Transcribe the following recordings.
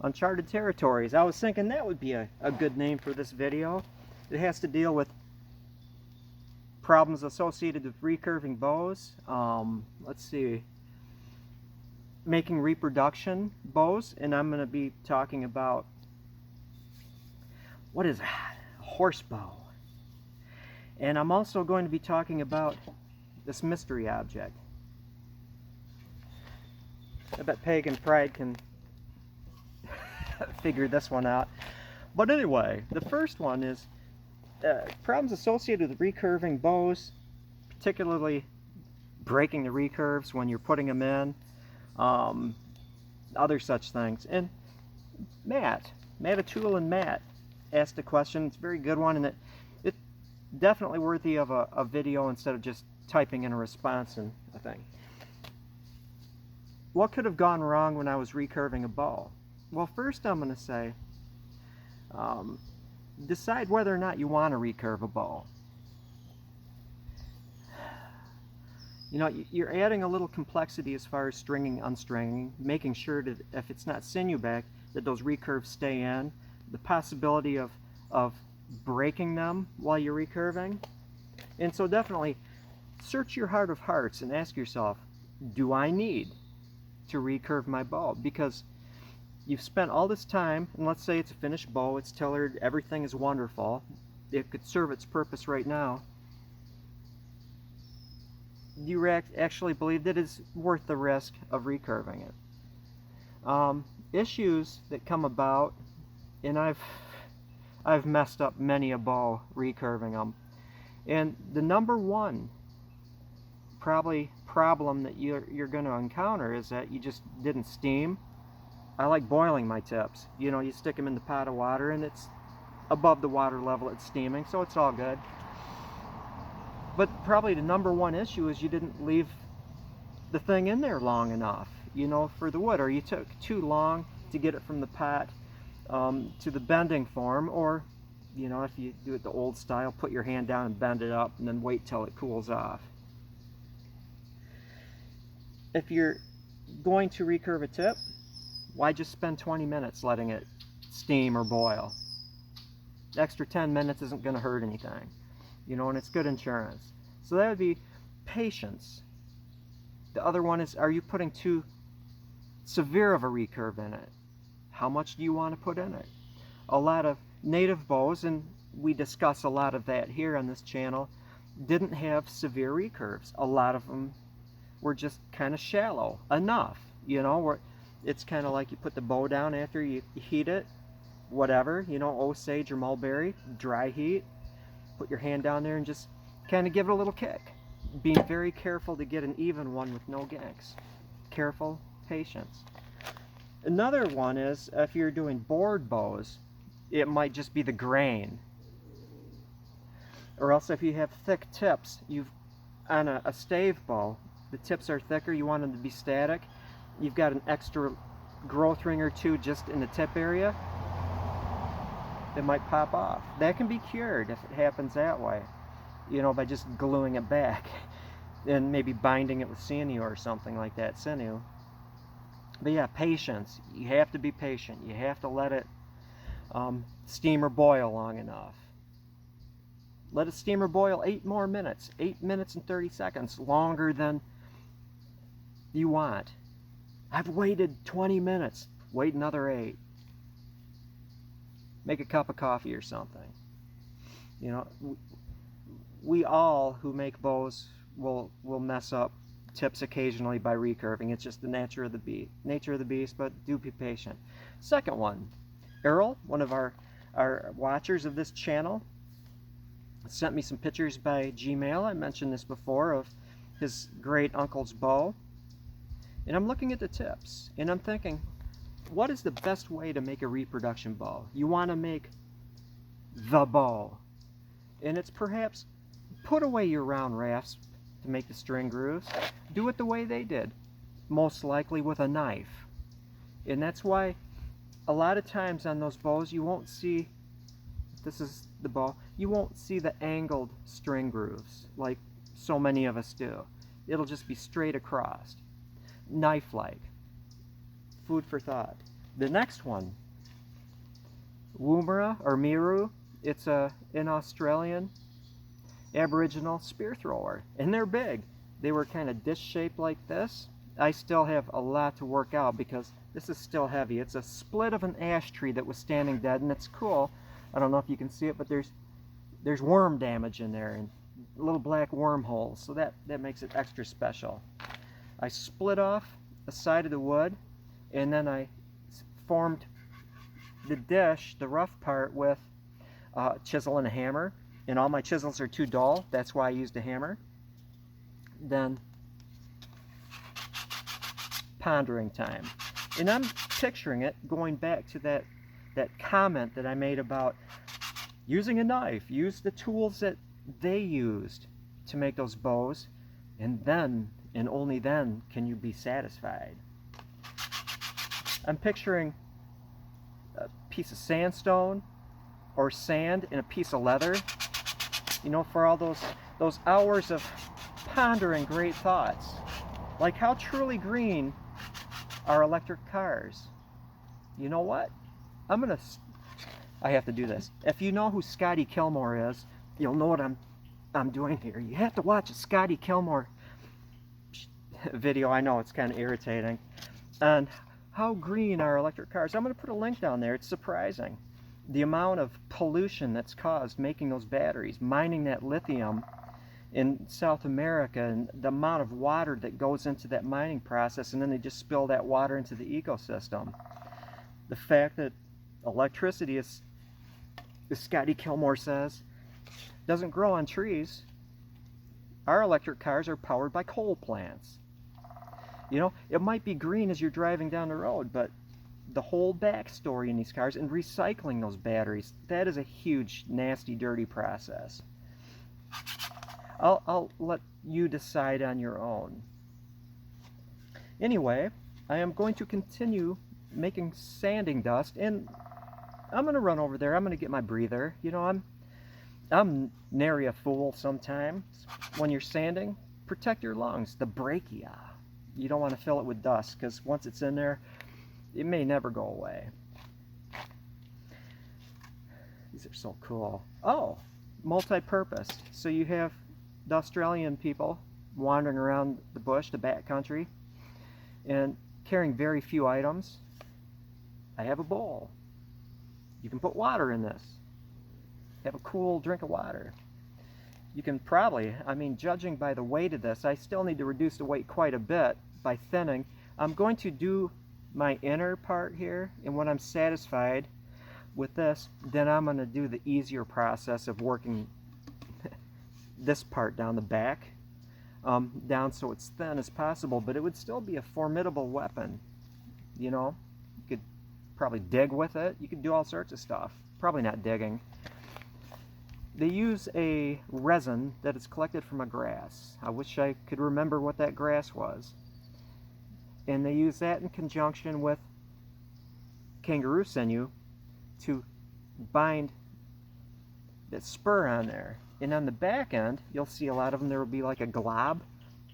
Uncharted territories. I was thinking that would be a good name for this video. It has to deal with problems associated with recurving bows. Let's see, making reproduction bows, and I'm going to be talking about, what is that? A horse bow. And I'm also going to be talking about this mystery object. I bet Pagan Pride can figure this one out. But anyway, the first one is problems associated with recurving bows, particularly breaking the recurves when you're putting them in, other such things. And Matt O'Toole and Matt asked a question. It's a very good one, and it's definitely worthy of a video instead of just typing in a response and a thing. What could have gone wrong when I was recurving a bow? Well, first I'm going to say, decide whether or not you want to recurve a bow. You know, you're adding a little complexity as far as stringing, unstringing, making sure that if it's not sinew back, that those recurves stay in. The possibility of breaking them while you're recurving. And so definitely search your heart of hearts and ask yourself, do I need to recurve my bow? Because you've spent all this time, and let's say it's a finished bow, it's tailored, everything is wonderful, it could serve its purpose right now. Do you actually believe that it's worth the risk of recurving it? Issues that come about, and I've messed up many a bow recurving them, and the number one probably problem that you're going to encounter is that you just didn't steam. I like boiling my tips. You know, you stick them in the pot of water and it's above the water level, it's steaming, so it's all good. But probably the number one issue is you didn't leave the thing in there long enough, you know, for the wood, or you took too long to get it from the pot to the bending form, or, you know, if you do it the old style, put your hand down and bend it up and then wait till it cools off. If you're going to recurve a tip, why just spend 20 minutes letting it steam or boil? The extra 10 minutes isn't going to hurt anything, you know, and it's good insurance. So that would be patience. The other one is, are you putting too severe of a recurve in it? How much do you want to put in it? A lot of native bows, and we discuss a lot of that here on this channel, didn't have severe recurves. A lot of them were just kind of shallow enough, you know, where it's kind of like you put the bow down after you heat it, whatever, you know, Osage or mulberry, dry heat, put your hand down there and just kind of give it a little kick. Being very careful to get an even one with no ganks. Careful, patience. Another one is if you're doing board bows, it might just be the grain. Or else if you have thick tips, on a stave bow, the tips are thicker, you want them to be static, you've got an extra growth ring or two just in the tip area, it might pop off. That can be cured if it happens that way, you know, by just gluing it back and maybe binding it with sinew or something like that, sinew. But yeah, patience. You have to be patient. You have to let it steam or boil long enough. Let it steam or boil 8 more minutes, 8 minutes and 30 seconds, longer than you want. I've waited 20 minutes, wait another 8. Make a cup of coffee or something. You know, we all who make bows will mess up tips occasionally by recurving. It's just the nature of the beast, but do be patient. Second one, Errol, one of our watchers of this channel, sent me some pictures by Gmail. I mentioned this before, of his great uncle's bow. And I'm looking at the tips, and I'm thinking, what is the best way to make a reproduction bow? You want to make the bow. And it's perhaps put away your round rafts to make the string grooves. Do it the way they did, most likely with a knife. And that's why a lot of times on those bows you won't see, this is the bow, you won't see the angled string grooves like so many of us do. It'll just be straight across. Knife-like. Food for thought. The next one, Woomera or Miru, it's an Australian Aboriginal spear thrower, and they're big. They were kind of dish shaped like this. I still have a lot to work out because this is still heavy. It's a split of an ash tree that was standing dead, and it's cool. I don't know if you can see it, but there's worm damage in there and little black wormholes, so that makes it extra special. I split off the side of the wood, and then I formed the dish, the rough part, with a chisel and a hammer. And all my chisels are too dull, that's why I used a hammer. Then pondering time. And I'm picturing it going back to that comment that I made about using a knife. Use the tools that they used to make those bows, and then, and only then, can you be satisfied. I'm picturing a piece of sandstone or sand and a piece of leather, you know, for all those hours of pondering great thoughts. Like, how truly green are electric cars? You know what? I have to do this. If you know who Scotty Kilmore is, you'll know what I'm doing here. You have to watch a Scotty Kilmore video. I know it's kind of irritating. And how green are electric cars? I'm going to put a link down there. It's surprising. The amount of pollution that's caused making those batteries, mining that lithium in South America, and the amount of water that goes into that mining process, and then they just spill that water into the ecosystem. The fact that electricity, as Scotty Kilmore says, doesn't grow on trees. Our electric cars are powered by coal plants. You know, it might be green as you're driving down the road, but the whole backstory in these cars and recycling those batteries, that is a huge, nasty, dirty process. I'll let you decide on your own. Anyway, I am going to continue making sanding dust, and I'm going to run over there. I'm going to get my breather. You know, I'm nary a fool sometimes. When you're sanding, protect your lungs, the brachia. You don't want to fill it with dust, because once it's in there, it may never go away. These are so cool. Oh, multi-purpose. So you have the Australian people wandering around the bush, the backcountry, and carrying very few items. I have a bowl. You can put water in this. Have a cool drink of water. You can probably, I mean, judging by the weight of this, I still need to reduce the weight quite a bit by thinning. I'm going to do my inner part here, and when I'm satisfied with this, then I'm going to do the easier process of working this part down the back, down so it's thin as possible, but it would still be a formidable weapon. You know, you could probably dig with it. You could do all sorts of stuff. Probably not digging. They use a resin that is collected from a grass. I wish I could remember what that grass was. And they use that in conjunction with kangaroo sinew to bind that spur on there. And on the back end, you'll see a lot of them, there will be like a glob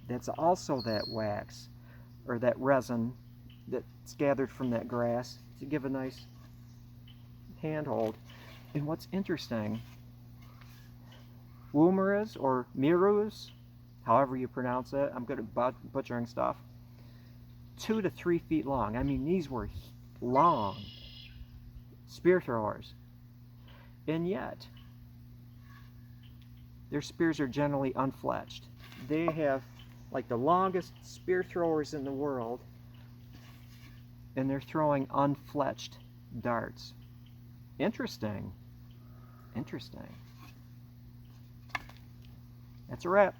that's also that wax or that resin that's gathered from that grass to give a nice handhold. And what's interesting, Woomeras or Mirus, however you pronounce it, I'm good at butchering stuff, 2 to 3 feet long. I mean, these were long spear throwers. And yet, their spears are generally unfletched. They have like the longest spear throwers in the world, and they're throwing unfletched darts. Interesting. Interesting. That's a wrap.